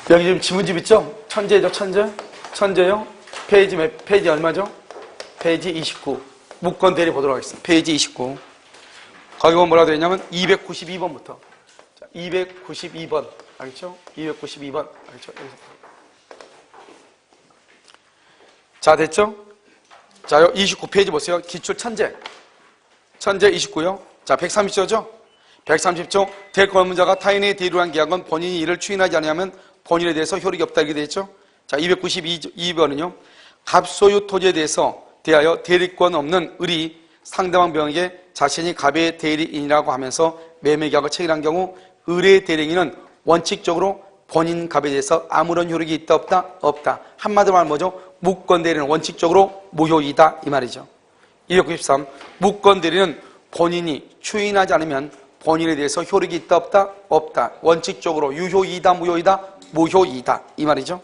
여기 지금 지문집 있죠? 천재죠, 천재? 천재요? 페이지 얼마죠? 페이지 29. 무권 대리 보도록 하겠습니다. 페이지 29. 거기 보면 뭐라고 되어 있냐면 292번부터. 자, 292번. 알겠죠? 292번. 알겠죠? 여기서. 자, 됐죠? 자, 29페이지 보세요. 기출 천재. 천재 29요. 자, 130조죠? 130조. 대권문자가 타인의 대리로 한 계약은 본인이 이를 추인하지 않으면 본인에 대해서 효력이 없다 이렇게 되어 있죠. 자, 292번은요. 갑소유 토지에 대하여 대리권 없는 을이 상대방 병에게 자신이 갑의 대리인이라고 하면서 매매계약을 체결한 경우 을의 대리인은 원칙적으로 본인 갑에 대해서 아무런 효력이 있다 없다? 없다. 한마디로 말하면 뭐죠? 무권 대리는 원칙적으로 무효이다 이 말이죠. 293. 무권 대리는 본인이 추인하지 않으면 본인에 대해서 효력이 있다 없다? 없다. 원칙적으로 유효이다 무효이다? 무효이다 이 말이죠.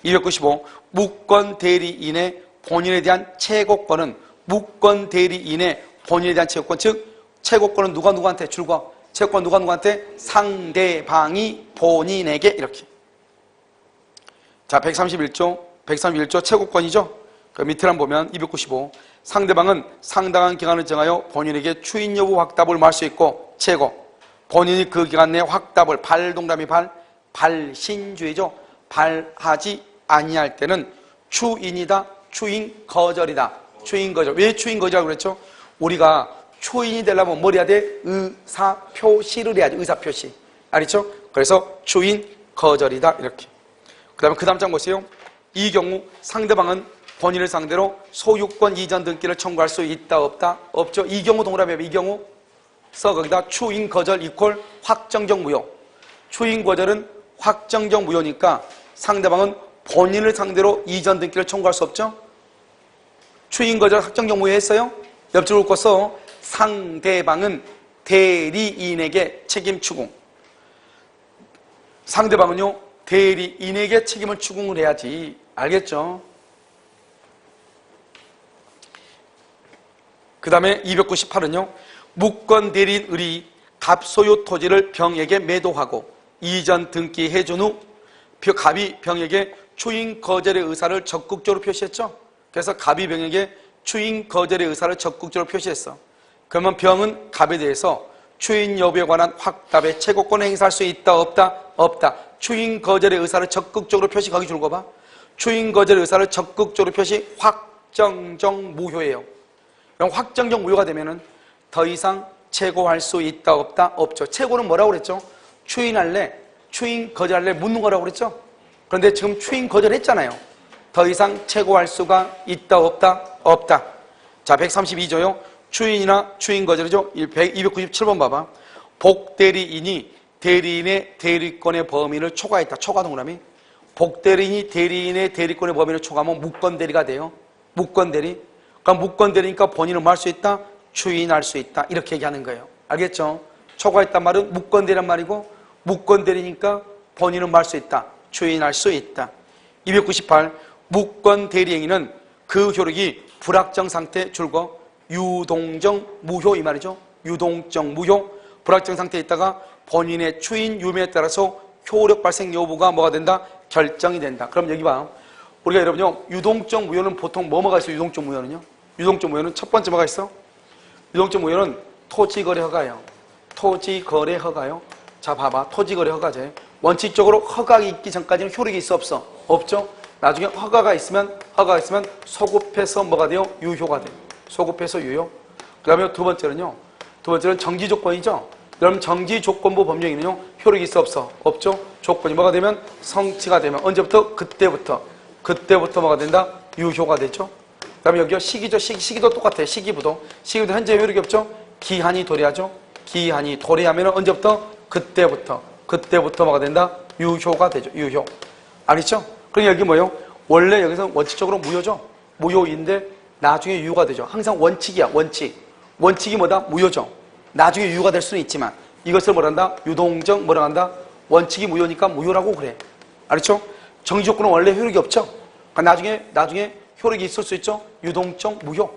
295. 무권 대리인의 본인에 대한 채권은 무권 대리인의 본인에 대한 채권, 즉 채권은 누구한테 줄거? 채권 누구한테? 상대방이 본인에게 이렇게. 자, 131조 채권이죠. 그 밑에 한번 보면 295. 상대방은 상당한 기간을 정하여 본인에게 추인 여부 확답을 말할 수 있고 채권. 본인이 그 기간 내에 확답을 발동감이 발신주의죠. 발하지 아니할 때는 추인이다. 추인 거절이다. 추인 거절. 왜 추인 거절이라고 그랬죠? 우리가 추인이 되려면 뭘 해야 돼? 의사표시를 해야지. 의사표시. 알겠죠? 그래서 추인 거절이다. 이렇게. 그 다음에 그 다음 장 보세요. 이 경우 상대방은 본인을 상대로 소유권 이전 등기를 청구할 수 있다 없다? 없죠. 이 경우 동그라미 이 경우 써 거기다 추인 거절 이퀄 확정적 무효. 추인 거절은 확정적 무효니까 상대방은 본인을 상대로 이전 등기를 청구할 수 없죠. 추인 거절 확정적 무효 했어요. 옆줄을 긋고서 상대방은 대리인에게 책임 추궁. 상대방은요 대리인에게 책임을 추궁을 해야지. 알겠죠? 그 다음에 298은요. 무권 대리인 을이 갑소유 토지를 병에게 매도하고 이전 등기해준 후 갑이 병에게 추인 거절의 의사를 적극적으로 표시했죠. 그래서 갑이 병에게 추인 거절의 의사를 적극적으로 표시했어. 그러면 병은 갑에 대해서 추인 여부에 관한 확답의 채권권을 행사할 수 있다 없다? 없다. 추인 거절의 의사를 적극적으로 표시. 거기 줄거 봐. 추인 거절의 의사를 적극적으로 표시. 확정적 무효예요. 그럼 확정적 무효가 되면은 더 이상 채고할 수 있다 없다? 없죠. 채고는 뭐라고 그랬죠? 추인할래? 추인 거절할래? 묻는 거라고 그랬죠? 그런데 지금 추인 거절했잖아요. 더 이상 채고할 수가 있다 없다? 없다. 자, 132조요. 추인이나 추인 거절이죠. 297번 봐봐. 복대리인이 대리인의 대리권의 범위를 초과했다. 초과 동그라미. 복대리인이 대리인의 대리권의 범위를 초과하면 무권대리가 돼요. 무권대리. 그럼 무권대리니까 본인은 뭐 할 수 있다? 추인할 수 있다. 이렇게 얘기하는 거예요. 알겠죠? 초과했단 말은 무권대리란 말이고 무권대리니까 본인은 뭐 할 수 있다? 추인할 수 있다. 298. 무권대리행위는 그 효력이 불확정 상태 줄거 유동적 무효 이 말이죠. 유동적 무효. 불확정 상태에 있다가 본인의 추인 유무에 따라서 효력 발생 여부가 뭐가 된다? 결정이 된다. 그럼 여기 봐. 우리가 여러분요 유동적 무효는 보통 뭐가 있어? 유동적 무효는요. 유동적 무효는 첫 번째 뭐가 있어? 유동적 무효는 토지거래 허가예요. 토지거래 허가요. 자 봐봐. 토지거래 허가제. 원칙적으로 허가가 있기 전까지는 효력이 있어 없어? 없죠. 나중에 허가가 있으면 소급해서 뭐가 돼요? 유효가 돼요. 소급해서 유효. 그 다음에 두 번째는 정지조건이죠. 그럼 정지조건부 법령에는요 효력이 있어 없어? 없죠. 조건이 뭐가 되면 성취가 되면 언제부터? 그때부터 뭐가 된다? 유효가 되죠. 그 다음에 여기요 시기죠. 시기도 똑같아요. 시기부도 현재 효력이 없죠. 기한이 도래하죠. 기한이 도래하면 언제부터? 그때부터 뭐가 된다? 유효가 되죠. 유효. 알겠죠? 그럼 여기 뭐예요? 원래 여기서 원칙적으로 무효죠. 무효인데 나중에 유효가 되죠. 항상 원칙이야. 원칙이 뭐다? 무효죠. 나중에 유효가 될 수는 있지만 이것을 뭐라 한다? 유동적 뭐라 한다? 원칙이 무효니까 무효라고 그래. 알겠죠? 정지 조건은 원래 효력이 없죠. 그러니까 나중에 효력이 있을 수 있죠. 유동적 무효.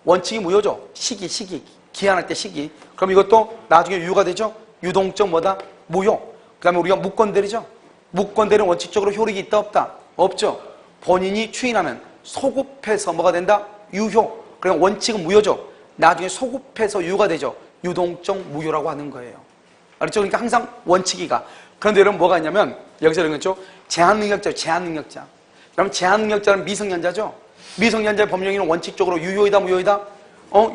원칙이 무효죠. 시기. 기한할 때 시기. 그럼 이것도 나중에 유효가 되죠. 유동적 뭐다? 무효. 그 다음에 우리가 무권대리죠. 무권대리는 원칙적으로 효력이 있다 없다? 없죠. 본인이 추인하면 소급해서 뭐가 된다? 유효. 그러니까 원칙은 무효죠. 나중에 소급해서 유효가 되죠. 유동적 무효라고 하는 거예요. 알았죠? 그러니까 항상 원칙이가. 그런데 여러분 뭐가 있냐면 여기서 이런 거죠. 제한능력자, 제한능력자. 그럼 제한능력자는 미성년자죠. 미성년자의 법령에는 원칙적으로 유효이다, 무효이다?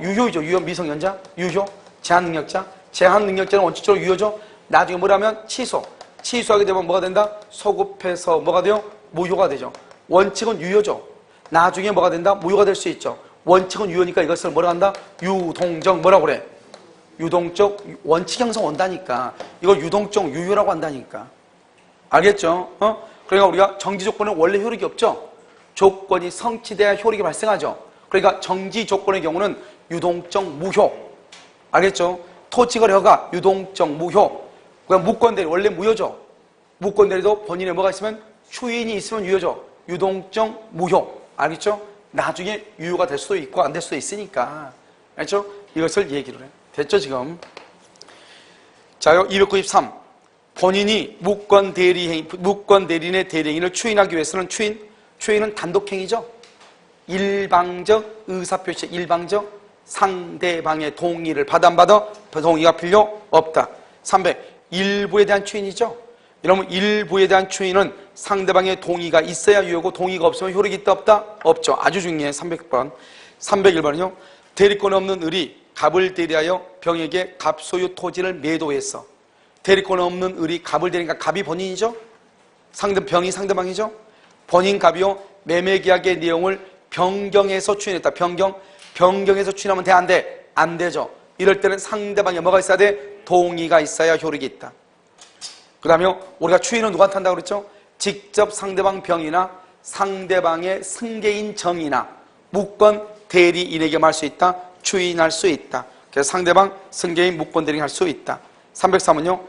유효이죠. 유효 미성년자, 유효. 제한능력자. 제한능력자는 원칙적으로 유효죠. 나중에 뭐라면 취소하게 되면 뭐가 된다? 소급해서 뭐가 돼요? 무효가 되죠. 원칙은 유효죠. 나중에 뭐가 된다? 무효가 될 수 있죠. 원칙은 유효니까 이것을 뭐라 한다? 유동적 뭐라고 그래? 유동적 원칙 형성 온다니까. 이걸 유동적 유효라고 한다니까. 알겠죠? 그러니까 우리가 정지 조건은 원래 효력이 없죠. 조건이 성취돼야 효력이 발생하죠. 그러니까 정지 조건의 경우는 유동적 무효. 알겠죠? 토지거래허가 유동적 무효. 그러니까 무권대리 원래 무효죠. 무권대리도 본인의 뭐가 있으면 추인이 있으면 유효죠. 유동적 무효. 알겠죠? 나중에 유효가 될 수도 있고 안 될 수도 있으니까. 알겠죠? 이것을 얘기를 해. 됐죠 지금? 자요 293. 본인이 무권대리인의 대리인을 추인하기 위해서는 추인은 단독행위죠. 일방적 의사표시, 일방적 상대방의 동의를 받아 안 받아? 동의가 필요 없다. 300. 일부에 대한 추인이죠. 여러분 일부에 대한 추인은 상대방의 동의가 있어야 유효고 동의가 없으면 효력이 있다 없다? 없죠. 아주 중요해. 300번. 301번은요. 대리권 없는 을이 갑을 대리하여 병에게 갑소유 토지를 매도했어. 대리권 없는 을이 갑을 대리니까 갑이 본인이죠. 병이 상대방이죠. 본인 갑이요. 매매계약의 내용을 변경해서 추인했다. 변경해서 추인하면 돼? 안 돼? 안 되죠. 이럴 때는 상대방에 뭐가 있어야 돼? 동의가 있어야 효력이 있다. 그 다음에 우리가 추인은 누구한테 한다고 그랬죠? 직접 상대방 병이나 상대방의 승계인 정이나 무권 대리인에게 말 수 있다. 추인할 수 있다. 그래서 상대방 승계인 무권 대리인 할 수 있다. 303은요.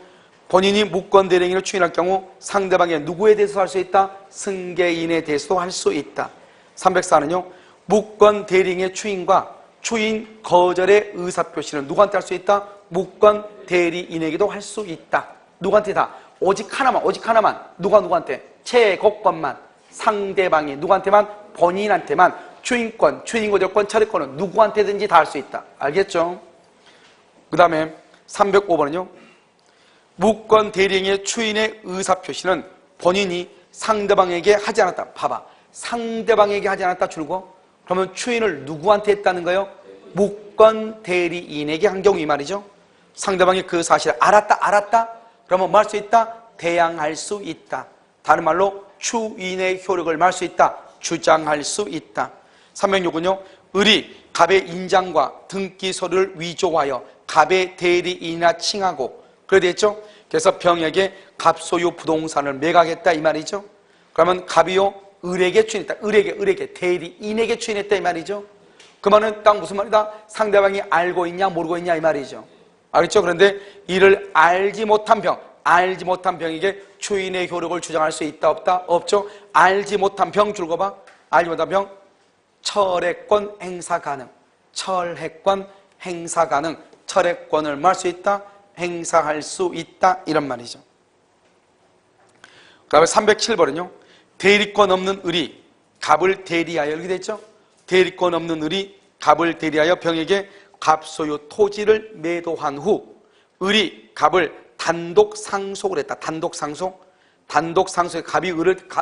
본인이 무권 대리인을 추인할 경우 상대방의 누구에 대해서 할 수 있다? 승계인에 대해서도 할 수 있다. 304는요. 무권 대리인의 추인과 추인 거절의 의사표시는 누구한테 할 수 있다? 무권 대리인에게도 할 수 있다. 누구한테다? 오직 하나만. 누구한테? 최고권만. 상대방이 누구한테만? 본인한테만. 추인권, 추인거절권, 철회권은 누구한테든지 다 할 수 있다. 알겠죠? 그 다음에 305번은요. 무권 대리인의 추인의 의사표시는 본인이 상대방에게 하지 않았다. 봐봐. 상대방에게 하지 않았다 줄고 그러면 추인을 누구한테 했다는 거예요? 무권 대리인에게 한 경우 이 말이죠. 상대방이 그 사실을 알았다. 그러면 뭐 할 수 있다? 대항할 수 있다. 다른 말로 추인의 효력을 말 수 있다. 주장할 수 있다. 306은요. 을이 갑의 인장과 등기 서류를 위조하여 갑의 대리인이나 칭하고 그래 됐죠? 그래서 병에게 갑소유 부동산을 매각했다 이 말이죠. 그러면 갑이요 을에게 추인했다. 을에게 대리인에게 추인했다 이 말이죠. 그 말은 딱 무슨 말이다? 상대방이 알고 있냐 모르고 있냐 이 말이죠. 알겠죠? 그런데 이를 알지 못한 병에게 추인의 효력을 주장할 수 있다 없다? 없죠. 알지 못한 병 줄거 봐. 알지 못한 병 철회권 행사 가능. 철회권을 뭐 할 수 있다? 행사할 수 있다 이런 말이죠. 그 다음에 307번은요. 대리권 없는 을이 갑을 대리하여 이렇게 됐죠. 대리권 없는 을이 갑을 대리하여 병에게 갑소유 토지를 매도한 후 을이 갑을 단독 상속을 했다. 단독 상속에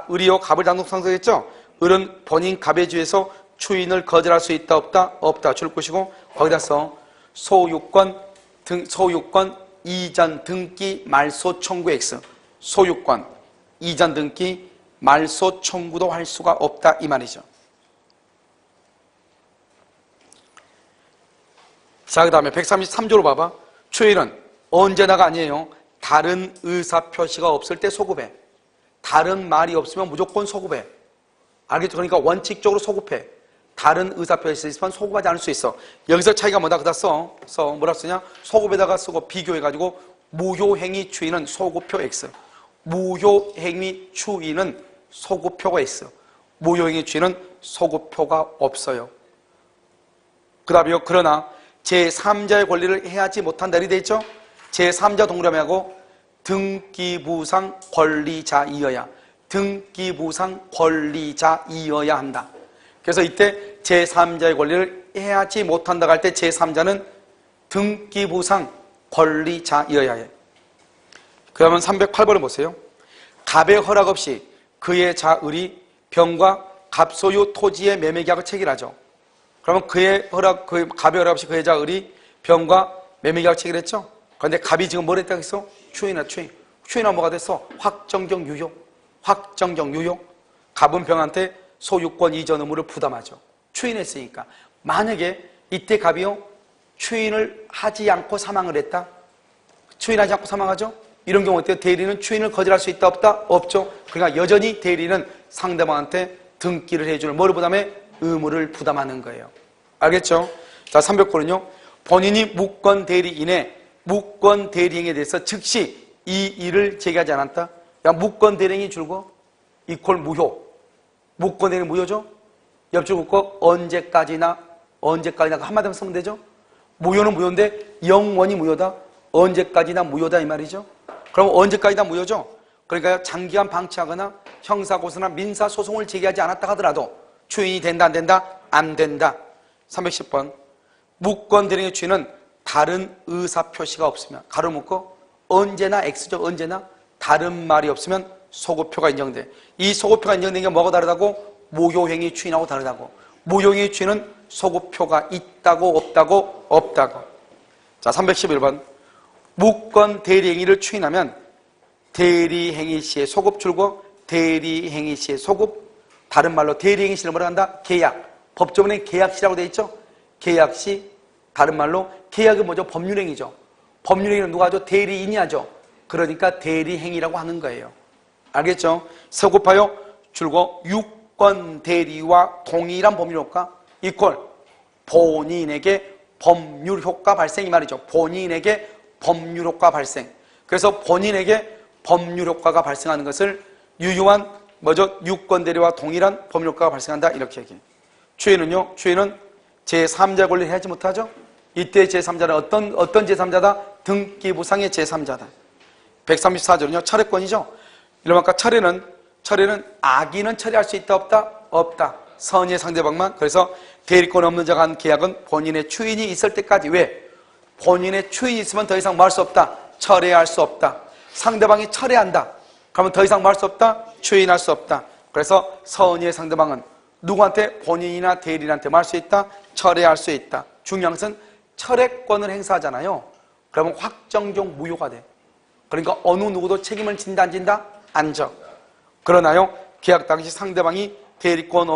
을이요 갑을 단독 상속했죠. 을은 본인 갑의 주에서 추인을 거절할 수 있다 없다 줄 것이고 거기다 써 소유권 이전 등기 말소 청구 X. 소유권 이전 등기 말소 청구도 할 수가 없다 이 말이죠. 자, 그 다음에 133조로 봐봐. 추인은 언제나가 아니에요. 다른 의사표시가 없을 때 소급해. 다른 말이 없으면 무조건 소급해. 알겠죠? 그러니까 원칙적으로 소급해. 다른 의사표시가 있으면 소급하지 않을 수 있어. 여기서 차이가 뭐다? 그다 써. 뭐라 쓰냐? 소급에다가 쓰고 비교해가지고 무효행위 추인은 소급표 X. 무효행위 추인은 소급표가 있어. 무효행위 추인은 소급표가 없어요. 그 다음에요. 그러나 제3자의 권리를 해하지 못한다 이렇게 돼 있죠. 제3자 동그라미하고 등기부상 권리자이어야, 등기부상 권리자이어야 한다. 그래서 이때 제3자의 권리를 해하지 못한다고 할 때 제3자는 등기부상 권리자이어야 해. 그러면 308번을 보세요. 갑의 허락 없이 그의 자을이 병과 갑소유 토지의 매매계약을 체결하죠. 그러면 갑의 허락 없이 그의 자을이 병과 매매계약을 체결했죠. 그런데 갑이 지금 뭘 했다고 했어? 추인이나 추인. 추인하면 뭐가 됐어? 확정적 유효. 확정적 유효. 갑은 병한테 소유권 이전 의무를 부담하죠. 추인했으니까. 만약에 이때 갑이요, 추인을 하지 않고 사망을 했다. 추인하지 않고 사망하죠? 이런 경우 어때요? 대리는 추인을 거절할 수 있다 없다? 없죠. 그러니까 여전히 대리는 상대방한테 등기를 해주는 뭐를 부담해? 의무를 부담하는 거예요. 알겠죠? 자, 300번은요. 본인이 무권 대리인의 무권 대리행에 대해서 즉시 이 일을 제기하지 않았다. 야, 무권 대리행이 줄고 이퀄 무효. 무권 대리행 무효죠? 옆줄 긋고 언제까지나 한마디만 쓰면 되죠? 무효는 무효인데 영원히 무효다. 언제까지나 무효다 이 말이죠. 그럼 언제까지나 무효죠? 그러니까 장기간 방치하거나 형사고소나 민사소송을 제기하지 않았다 하더라도 추인이 된다 안 된다? 안 된다. 310번 무권 대리행의 추인은 다른 의사표시가 없으면 가로 묶고 언제나 X죠. 언제나 다른 말이 없으면 소급표가 인정돼. 이 소급표가 인정된 게 뭐가 다르다고? 무효행위 추인하고 다르다고. 무효행위 추인은 소급표가 있다고 없다고? 없다고. 자, 311번 무권 대리행위를 추인하면 대리행위 시의 소급 줄고 대리행위 시의 소급, 다른 말로 대리행위 시를 뭐라 한다? 계약. 법조문에 계약시라고 되어 있죠? 계약시, 다른 말로 계약이 뭐죠? 법률행위죠. 법률행위는 누가 하죠? 대리인이 하죠. 그러니까 대리행위라고 하는 거예요. 알겠죠? 소급하여 줄고 유권 대리와 동일한 법률효과 이퀄 본인에게 법률효과 발생 이 말이죠. 본인에게 법률효과 발생. 그래서 본인에게 법률효과가 발생하는 것을 유효한 뭐죠? 유권 대리와 동일한 법률효과가 발생한다 이렇게 얘기해요. 추인은요? 추인은 제3자 권리를 해야지 못하죠? 이때 제3자는 어떤 제3자다? 등기부상의 제3자다. 134조는요, 철회권이죠. 이러니까 철회는 악인은 처리할 수 있다 없다? 없다. 선의의 상대방만. 그래서 대리권 없는 자가 한 계약은 본인의 추인이 있을 때까지. 왜? 본인의 추인이 있으면 더 이상 뭐 할 수 없다? 철회할 수 없다. 상대방이 철회한다. 그러면 더 이상 뭐 할 수 없다? 추인할 수 없다. 그래서 선의의 상대방은 누구한테? 본인이나 대리인한테 뭐 할 수 있다? 철회할 수 있다. 중요한 것은 철회권을 행사하잖아요. 그러면 확정적 무효가 돼. 그러니까 어느 누구도 책임을 진다 안 진다? 안 져. 그러나요, 계약 당시 상대방이 대리권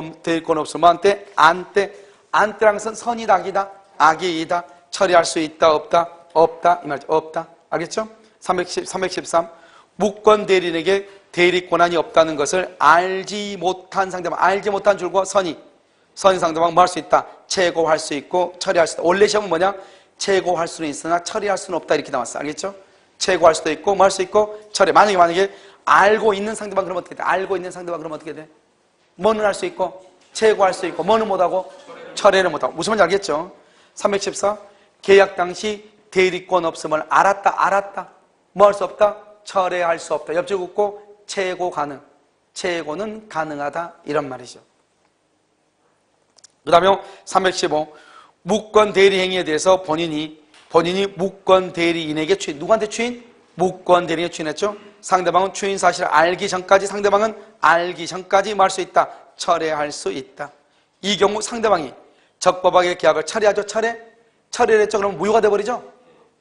없으면 한때 안때라는 것은 선이다 악이다? 악이다. 처리할 수 있다 없다? 없다 이 말이죠. 없다. 알겠죠? 313 무권 대리인에게 대리권한이 없다는 것을 알지 못한 상대방, 알지 못한 줄과 선의 상대방 뭐 할 수 있다? 최고할 수 있고 처리할 수 있다. 원래 시험은 뭐냐? 최고할 수는 있으나 처리할 수는 없다 이렇게 나왔어. 알겠죠? 최고할 수도 있고 뭐 할 수 있고 처리. 만약에 알고 있는 상대방 그러면 어떻게 돼? 알고 있는 상대방 그러면 어떻게 돼? 뭐는 할 수 있고 최고할 수 있고 뭐는 못하고 처리는 못하고. 무슨 말인지 알겠죠? 314 계약 당시 대리권 없음을 알았다. 뭐 할 수 없다? 철회할 수 없다. 옆줄 긋고 최고 가능. 최고는 가능하다 이런 말이죠. 그 다음에 315 무권 대리 행위에 대해서 본인이 무권 대리인에게 추인. 누구한테 추인? 무권 대리인에게 추인했죠. 상대방은 추인 사실을 알기 전까지 뭐 할 수 있다? 철회할 수 있다. 이 경우 상대방이 적법하게 계약을 철회하죠. 철회를 했죠. 그러면 무효가 돼버리죠.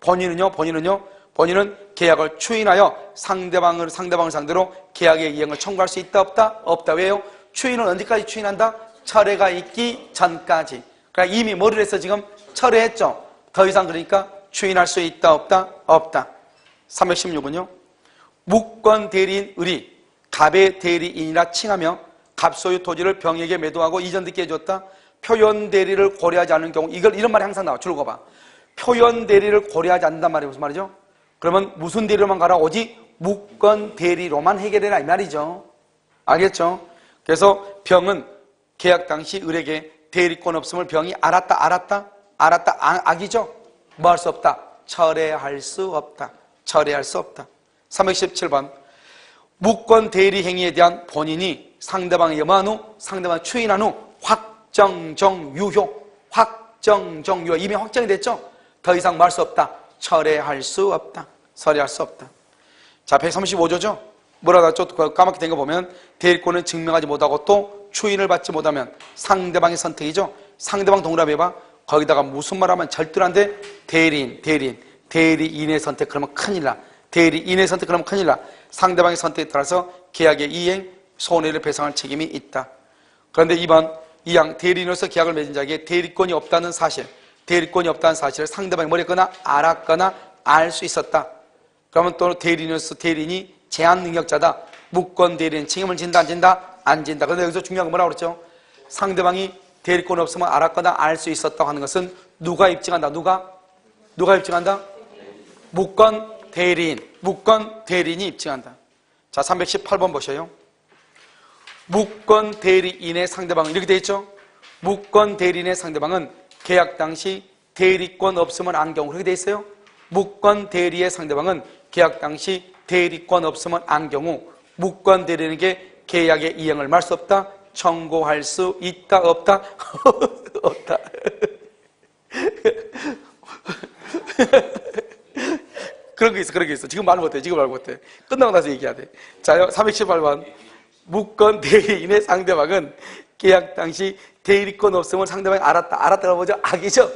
본인은 계약을 추인하여 상대방을 상대로 계약의 이행을 청구할 수 있다 없다? 없다. 왜요? 추인은 언제까지 추인한다? 철회가 있기 전까지. 그러니까 이미 뭐를 해서 지금 철회했죠. 더 이상 그러니까 추인할 수 있다 없다? 없다. 316은요. 무권 대리인 을이 갑의 대리인이라 칭하며 갑소유 토지를 병에게 매도하고 이전 듣게 해줬다. 표현 대리를 고려하지 않는 경우 이런 말이 항상 나와. 줄거 봐. 표현 대리를 고려하지 않는단 말이 무슨 말이죠? 그러면 무슨 대리로만 가라? 오직 무권 대리로만 해결해라 이 말이죠. 알겠죠? 그래서 병은 계약 당시 을에게 대리권 없음을 병이 알았다. 악이죠? 뭐 할 수 없다? 철회할 수 없다. 317번. 무권 대리 행위에 대한 본인이 상대방의 염한 후, 상대방을 추인한 후 확정정 유효. 이미 확정이 됐죠? 더 이상 뭐 할 수 없다? 철회할 수 없다. 자, 135조죠? 뭐라고 했죠? 까맣게 된 거 보면 대리권을 증명하지 못하고 또 추인을 받지 못하면 상대방의 선택이죠? 상대방 동일하게 해봐. 거기다가 무슨 말 하면 절대로 안 돼? 대리인의 선택, 그러면 큰일 나. 상대방의 선택에 따라서 계약의 이행, 손해를 배상할 책임이 있다. 그런데 2번, 2항 대리인으로서 계약을 맺은 자에게 대리권이 없다는 사실을 상대방이 뭐랬거나 알았거나 알 수 있었다. 그러면 또 대리인이 제한 능력자다. 무권 대리인 책임을 진다, 안 진다. 그런데 여기서 중요한 건 뭐라고 그랬죠? 상대방이 대리권 없으면 알았거나 알 수 있었다고 하는 것은 누가 입증한다? 누가 입증한다? 무권 대리인이 입증한다. 자, 318번 보셔요. 무권 대리인의 상대방은 이렇게 되어 있죠? 무권 대리인의 상대방은 계약 당시 대리권 없으면 안 경우. 그렇게 되어 있어요? 무권 대리의 상대방은 계약 당시 대리권 없으면 안 경우 무권 대리인에게 계약의 이행을 말 수 없다. 청구할 수 있다, 없다? 없다. 그런 게 있어. 지금 말 못해. 끝나고 나서 얘기해야 돼. 자, 318번. 무권 대리인의 상대방은 계약 당시 대리권 없음을 상대방이 알았다고 보죠? 악이죠?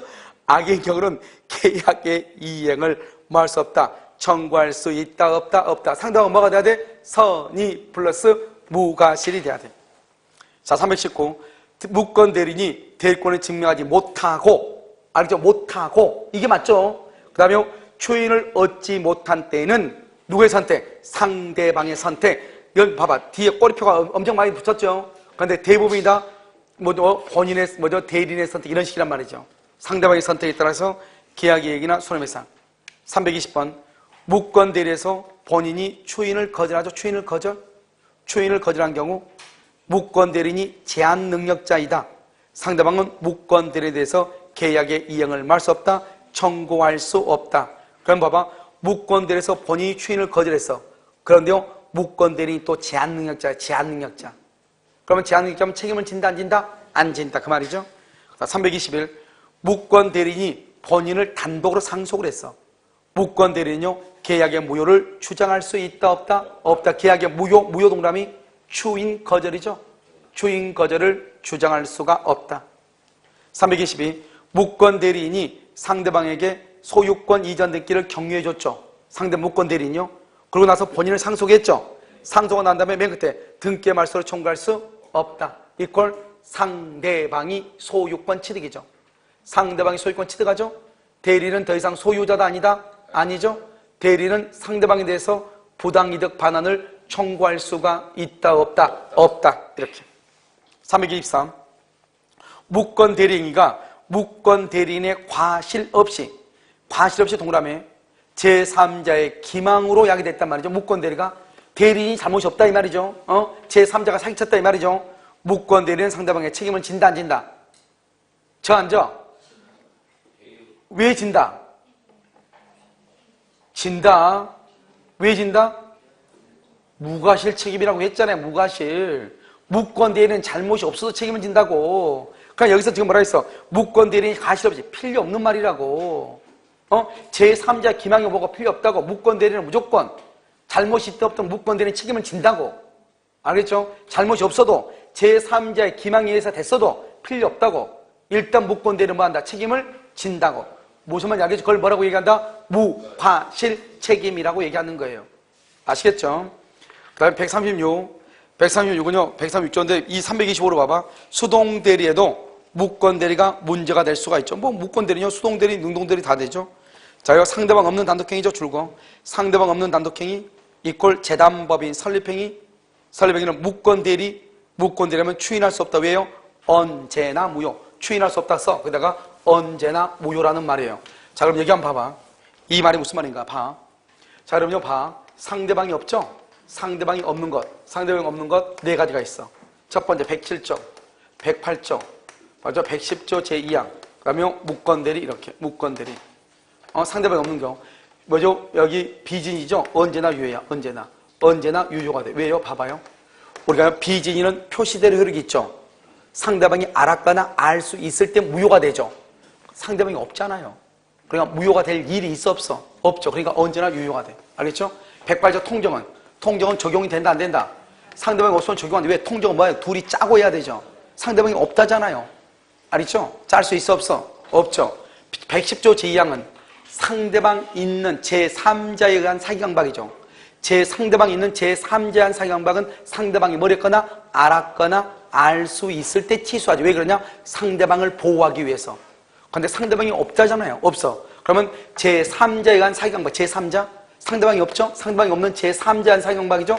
악의 경우는 계약의 이행을 뭐 할 수 없다. 청구할 수 있다, 없다. 상대방은 뭐가 돼야 돼? 선의 플러스 무과실이 돼야 돼. 자, 319. 무권 대리인이 대리권을 증명하지 못하고, 알죠? 못하고. 이게 맞죠? 그 다음에 추인을 얻지 못한 때에는 누구의 선택? 상대방의 선택. 여기 봐봐. 뒤에 꼬리표가 엄청 많이 붙었죠? 그런데 대부분이 다 대리인의 선택 이런 식이란 말이죠. 상대방의 선택에 따라서 계약이익이나 손해배상. 320번. 무권 대리에서 본인이 추인을 거절하죠. 추인을 거절한 경우 무권 대리인이 제한 능력자이다. 상대방은 무권 대리에 대해서 계약의 이행을 말 수 없다. 청구할 수 없다. 그럼 봐봐. 무권 대리에서 본인이 추인을 거절했어. 그런데요, 무권 대리인이 또 제한 능력자야. 그러면 제한 능력자면 책임을 진다, 안 진다? 안 진다. 그 말이죠. 321. 무권 대리인이 본인을 단독으로 상속을 했어. 무권 대리인요, 계약의 무효를 주장할 수 있다, 없다? 없다. 계약의 무효 동그라미 추인 거절이죠. 추인 거절을 주장할 수가 없다. 322. 무권 대리인이 상대방에게 소유권 이전 등기를 격려해줬죠. 상대 무권 대리인요. 그러고 나서 본인을 상속했죠. 상속은 난 다음에 맨 끝에 등기의 말소를 청구할 수 없다. 이꼴 상대방이 소유권 취득이죠. 상대방이 소유권 취득하죠. 대리인은 더 이상 소유자다, 아니다? 아니죠. 대리인은 상대방에 대해서 부당이득 반환을 청구할 수가 있다, 없다? 없다. 이렇게. 323. 무권 대리인이가 무권 대리인의 과실 없이 동그라미 제3자의 기망으로 야기됐단 말이죠. 무권 대리가 대리인이 잘못이 없다 이 말이죠. 제3자가 사기쳤다 이 말이죠. 무권 대리는 상대방의 책임을 진다, 안 진다? 안 져? 왜 진다? 진다. 왜 진다? 무과실 책임이라고 했잖아요. 무과실. 무권 대리는 잘못이 없어서 책임을 진다고. 그러니까 여기서 지금 뭐라 했어? 무권 대리인이 과실 없이 필요 없는 말이라고. 제3자 기망이 뭐가 필요 없다고. 무권 대리는 무조건 잘못이 없던 무권 대리는 책임을 진다고. 알겠죠? 잘못이 없어도 제3자의 기망에 의해서 됐어도 필요 없다고. 일단 무권 대리는 뭐 한다? 책임을 진다고. 무슨 말인지 알겠죠? 그걸 뭐라고 얘기한다? 무과실 책임이라고 얘기하는 거예요. 아시겠죠? 그 다음에 136은요, 136조인데 이 325로 봐봐. 수동대리에도 무권대리가 문제가 될 수가 있죠. 뭐 무권대리요, 수동대리, 능동대리 다 되죠. 자, 이거 상대방 없는 단독행위죠, 줄거. 상대방 없는 단독행위 이꼴 재담법인 설립행위는 무권대리하면 추인할 수 없다. 왜요? 언제나 무효. 추인할 수 없다 써. 거기다가 언제나 무효라는 말이에요. 자, 그럼 여기 한번 봐봐. 이 말이 무슨 말인가 봐. 자, 그럼요, 봐. 상대방이 없죠? 상대방이 없는 것 네 가지가 있어. 첫 번째 107조, 108조, 맞아 110조 제2항. 그다음에 무권대리 이렇게 무권대리. 상대방이 없는 경우 뭐죠? 여기 비진이죠. 언제나 유효야. 언제나 유효가 돼. 왜요? 봐봐요. 우리가 비진이는 표시대로 흐르기 있죠. 상대방이 알았거나 알 수 있을 때 무효가 되죠. 상대방이 없잖아요. 그러니까 무효가 될 일이 있어 없어? 없죠. 그러니까 언제나 유효가 돼. 알겠죠? 108조 통정은 적용이 된다 안 된다? 상대방이 없으면 적용 안 돼. 왜? 통정은 뭐예요? 둘이 짜고 해야 되죠. 상대방이 없다잖아요. 알겠죠? 짤 수 있어 없어? 없죠. 110조 제2항은 상대방 있는 제3자에 의한 사기강박이죠. 상대방이 있는 제3자에 의한 사기강박은 상대방이 뭐랬거나 알았거나 알 수 있을 때 취소하지. 왜 그러냐? 상대방을 보호하기 위해서. 근데 상대방이 없다잖아요. 없어. 그러면 제3자에 의한 사기강박, 제3자? 상대방이 없죠? 상대방이 없는 제3자에 의한 사기강박이죠?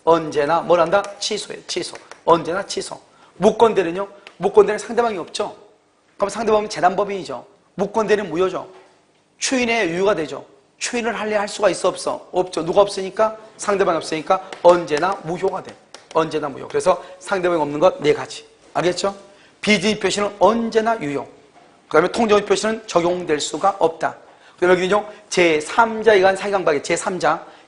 언제나 뭘 한다? 취소해. 취소. 언제나 취소. 무권대리는요? 무권대리는 상대방이 없죠? 그럼 상대방은 재단법인이죠. 무권대리는 무효죠. 추인의 유효가 되죠. 추인을 할 수가 있어 없어? 없죠. 누가 없으니까? 상대방이 없으니까 언제나 무효가 돼. 언제나 무효. 그래서 상대방이 없는 것 네 가지. 알겠죠? 비진입 표시는 언제나 유효. 그 다음에 통정입 표시는 적용될 수가 없다. 여기는요, 제3자에 의한 사기강박이에요.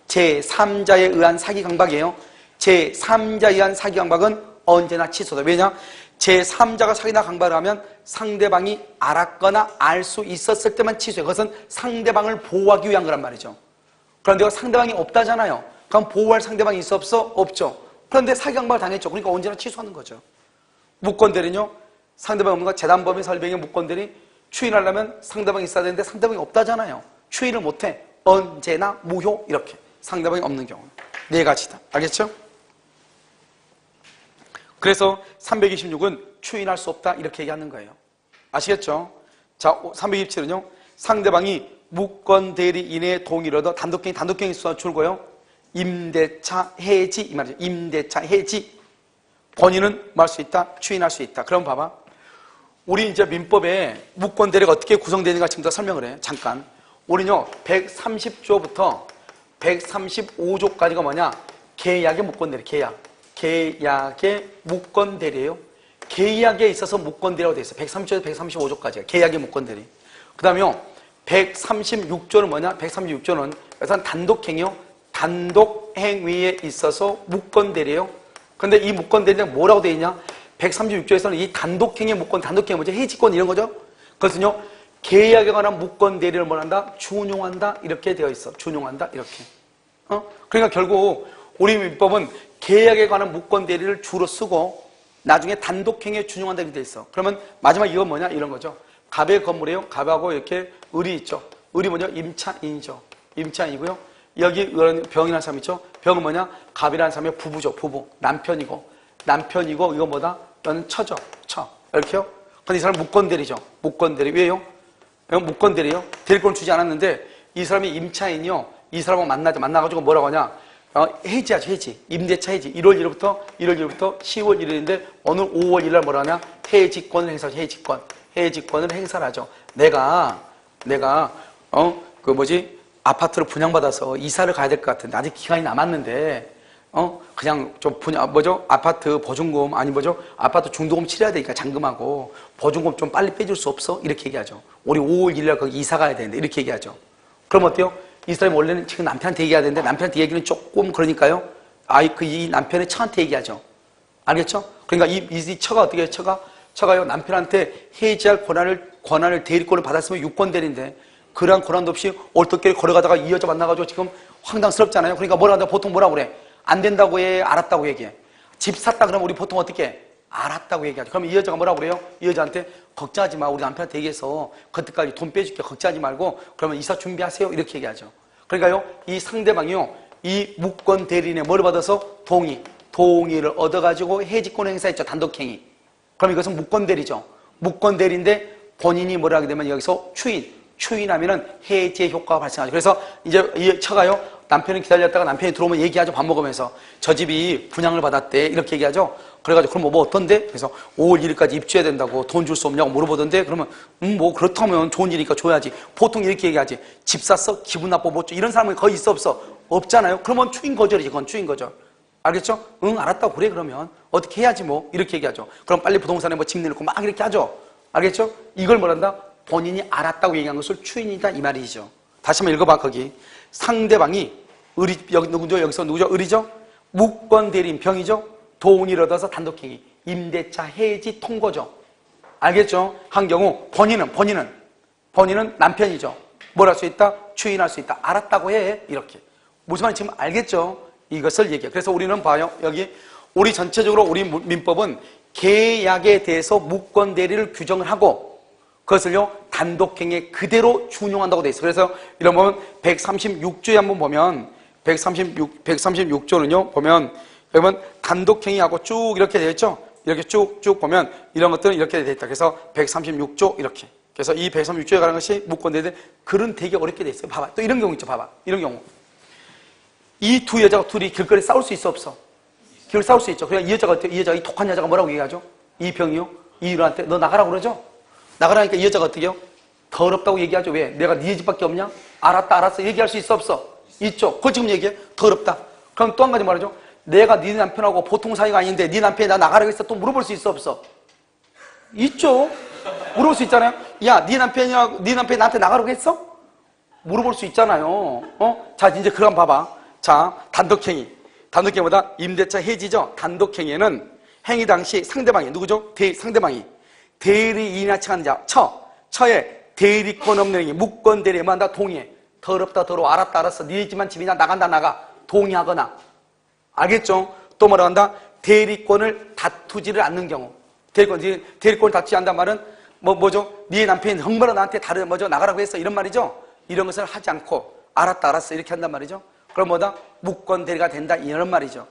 제3자에 의한 사기강박이에요. 제3자에 의한 사기강박은 언제나 취소다. 왜냐? 제3자가 사기나 강박을 하면 상대방이 알았거나 알 수 있었을 때만 취소해요. 그것은 상대방을 보호하기 위한 거란 말이죠. 그런데 상대방이 없다잖아요. 그럼 보호할 상대방이 있어 없어? 없죠. 그런데 사기강박을 당했죠. 그러니까 언제나 취소하는 거죠. 무권대리는요, 상대방이 없는 거 재단법인 설명의 무권대리 추인하려면 상대방이 있어야 되는데 상대방이 없다잖아요. 추인을 못해. 언제나 무효. 이렇게 상대방이 없는 경우 네 가지다. 알겠죠? 그래서 326은 추인할 수 없다 이렇게 얘기하는 거예요. 아시겠죠? 자, 327은요. 상대방이 무권대리인의 동의를 얻어 단독행위 수가 줄고요. 임대차 해지 이 말이죠. 임대차 해지. 본인은 뭐 할 수 있다? 추인할 수 있다. 그럼 봐봐. 우리 이제 민법에 무권대리가 어떻게 구성되는가 지금 더 설명을 해. 잠깐. 우리는요 130조부터 135조까지가 뭐냐? 계약의 무권대리. 계약의 무권대리예요. 계약에 있어서 무권대리라고 되어 있어요. 130조에서 135조까지가 계약의 무권대리. 그 다음에요 136조는 뭐냐? 136조는 일단 단독행위요. 단독행위에 있어서 무권대리예요. 근데 이 무권대리는 뭐라고 되어 있냐? 136조에서는 이 단독행위 단독행위 뭐죠? 해지권 이런 거죠? 그것은요, 계약에 관한 무권대리를 뭘 한다? 준용한다? 이렇게 되어 있어. 준용한다? 이렇게. 그러니까 결국 우리 민법은 계약에 관한 무권대리를 주로 쓰고 나중에 단독행위에 준용한다 이렇게 되어 있어. 그러면 마지막 이건 뭐냐? 이런 거죠. 갑의 건물이에요. 갑하고 이렇게 을이 있죠. 을이 뭐냐? 임차인이죠. 임차인이고요. 여기 병이라는 사람 있죠. 병은 뭐냐? 갑이라는 사람의 부부죠. 부부. 남편이고 이거 뭐다? 너는 처죠. 처. 이렇게요. 근데 이 사람은 무권대리죠. 무권대리. 왜요? 무권대리요. 대리권을 주지 않았는데 이 사람이 임차인이요. 이 사람하고 만나가지고 뭐라고 하냐? 해지하죠. 해지. 임대차 해지. 1월 1일부터 10월 1일인데 오늘 5월 1일 뭐라 하냐? 해지권을 행사하죠. 해지권을 행사를 하죠. 내가 아파트를 분양받아서 이사를 가야 될 것 같은데 아직 기간이 남았는데 그냥 좀 아파트 보증금 아파트 중도금 치러야 되니까 잔금하고 보증금 좀 빨리 빼줄 수 없어? 이렇게 얘기하죠. 우리 5월 1일날 거기 이사 가야 되는데 이렇게 얘기하죠. 그럼 어때요? 이 사람이 원래는 지금 남편한테 얘기해야 되는데 남편한테 얘기는 조금 그러니까요. 이 남편의 처한테 얘기하죠. 알겠죠? 그러니까 이 처가 어떻게 해요? 처가요 남편한테 해지할 권한을 대리권을 받았으면 유권대리인데 그러한 권한도 없이 얼떨결에 걸어가다가 이 여자 만나가지고 지금 황당스럽잖아요. 그러니까 뭐라 한다? 보통 뭐라고 그래? 안 된다고 해? 알았다고 얘기해? 집 샀다 그러면 우리 보통 어떻게 해? 알았다고 얘기하죠. 그럼 이 여자가 뭐라고 그래요? 이 여자한테 걱정하지 마. 우리 남편한테 얘기해서 그때까지 돈 빼줄게. 걱정하지 말고 그러면 이사 준비하세요. 이렇게 얘기하죠. 그러니까요, 이 상대방이요, 이 무권 대리인의 뭐를 받아서? 동의를 얻어가지고 해지권 행사했죠. 단독행위. 그럼 이것은 무권 대리죠. 무권 대리인데 본인이 뭐라 하게 되면 여기서 추인하면은 해지의 효과가 발생하죠. 그래서 이제 이 처가요, 남편이 기다렸다가 남편이 들어오면 얘기하죠. 밥 먹으면서. 저 집이 분양을 받았대. 이렇게 얘기하죠. 그래가지고 그럼 뭐 어떤데? 그래서 5월 1일까지 입주해야 된다고 돈 줄 수 없냐고 물어보던데 그러면 뭐 그렇다면 좋은 일이니까 줘야지. 보통 이렇게 얘기하지. 집 샀어? 기분 나빠 못 줘. 이런 사람은 거의 있어 없어? 없잖아요. 그러면 추인 거절이지. 그건 추인 거절. 알겠죠? 응, 알았다고. 그래, 그러면 어떻게 해야지 뭐 이렇게 얘기하죠. 그럼 빨리 부동산에 뭐 집 내놓고 막 이렇게 하죠. 알겠죠? 이걸 뭐란다? 본인이 알았다고 얘기한 것을 추인이다 이 말이죠. 다시 한번 읽어봐. 거기 상대방이 의리, 여기 누구죠? 여기서 누구죠? 의리죠? 무권 대리인 병이죠? 돈을 얻어서 단독행위, 임대차 해지 통고죠. 알겠죠? 한 경우 본인은 남편이죠. 뭘 할 수 있다? 추인할 수 있다. 알았다고 해. 이렇게. 무슨 말인지 지금 알겠죠? 이것을 얘기해요. 그래서 우리는 봐요. 여기 우리 전체적으로 우리 민법은 계약에 대해서 무권 대리를 규정을 하고 그것을요 단독행위에 그대로 준용한다고 돼 있어요. 그래서 이런 보면 136조에 한번 보면 136조는요 보면 여러분 단독행위하고 쭉 이렇게 되어 있죠. 이렇게 쭉쭉 보면 이런 것들은 이렇게 되어 있다. 그래서 136조 이렇게. 그래서 이 136조에 관한 것이 무권 대리 글은 되게 어렵게 돼 있어요. 봐봐. 또 이런 경우 있죠. 봐봐. 이런 경우. 이 두 여자가 둘이 길거리에 싸울 수 있어 없어? 길거리에 싸울 수 있죠. 그냥 이 여자가 이 독한 여자가 뭐라고 얘기하죠? 이 병이요? 이 일한테 너 나가라고 그러죠? 나가라니까 이 여자가 어떻게 해요? 더럽다고 얘기하죠. 왜? 내가 네 집밖에 없냐? 알았다 알았어 얘기할 수 있어 없어? 있죠. 그거 지금 얘기해. 더럽다. 그럼 또 한 가지 말하죠. 내가 네 남편하고 보통 사이가 아닌데 네 남편이 나 나가라고 했어. 또 물어볼 수 있어 없어? 있죠. 물어볼 수 있잖아요. 야, 네 남편이 나한테 나가라고 했어? 물어볼 수 있잖아요. 자, 이제 그럼 봐봐. 자, 단독행위보다 임대차 해지죠. 단독행위에는 행위 당시 상대방이 누구죠? 상대방이 대리인이나 칭하는 자, 처에 대리권 없는 행위, 무권 대리만 다 동의해. 더럽다 더러워. 알았다 알았어. 네 집만 집이나 나간다 나가. 동의하거나. 알겠죠? 또 뭐라 한다? 대리권을 다투지를 않는 경우. 대리권을 다투지 않는단 말은 뭐죠? 네 남편이 정말로 나한테 나가라고 했어. 이런 말이죠? 이런 것을 하지 않고 알았다 알았어 이렇게 한단 말이죠. 그럼 뭐다? 무권 대리가 된다 이런 말이죠.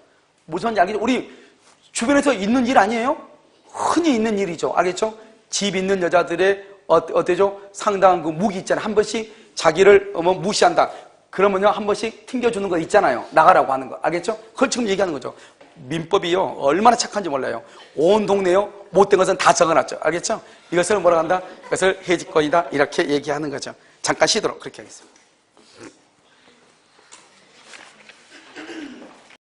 무슨 이야기죠? 우리 주변에서 있는 일 아니에요? 흔히 있는 일이죠. 알겠죠? 집 있는 여자들의 어때죠? 상당한 그 무기 있잖아요. 한 번씩 자기를 무시한다. 그러면요 한 번씩 튕겨주는 거 있잖아요. 나가라고 하는 거. 알겠죠? 그걸 지금 얘기하는 거죠. 민법이요 얼마나 착한지 몰라요. 온 동네요 못된 것은 다 적어놨죠. 알겠죠? 이것을 뭐라 한다? 이것을 해지권이다 이렇게 얘기하는 거죠. 잠깐 쉬도록 그렇게 하겠습니다.